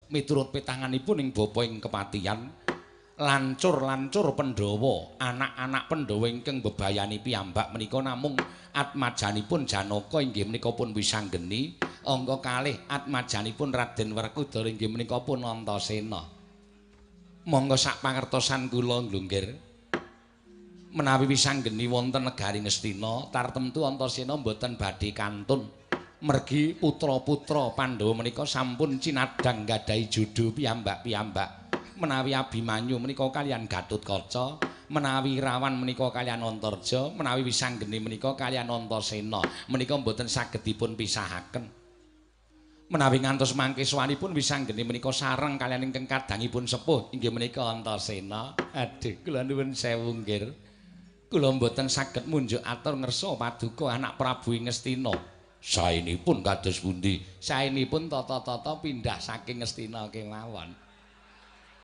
miturut petanganipun ing bapa ing kepatihan lancur-lancur Pandhawa, anak-anak Pandhawa ingkang bebayani piyambak menika namung atmajanipun Janaka inggih menika pun Wisanggeni, angka kalih atmajanipun Raden Werkudara inggih menika pun Antasena. Monggo sak pangertosan kula nglunggir menawi Wisanggeni wonten negari Ngastina, tartemtu Antasena mboten badhe kantun. Mergi putra-putra Pandhawa menika sampun cinadang gadahi judhu piyambak-piyambak. Menawi Abimanyu menika kaliyan Gatotkaca, menawi Irawan menika kaliyan Antarja, menawi Wisanggeni menika kaliyan Antasena, menika mboten saged dipun pisahaken. Menawi ngantos mangke sawanipun Wisanggeni menika sareng kaliyan ingkang kadangipun sepuh inggih menika Antasena. Aduh, kula nuwun sewu nggih. Kula mboten saged munjuk atur ngersa paduka anak Prabu ing Ngastina. Saenipun kados pundi? Saenipun tata-tata pindah saking Ngastina kemawon.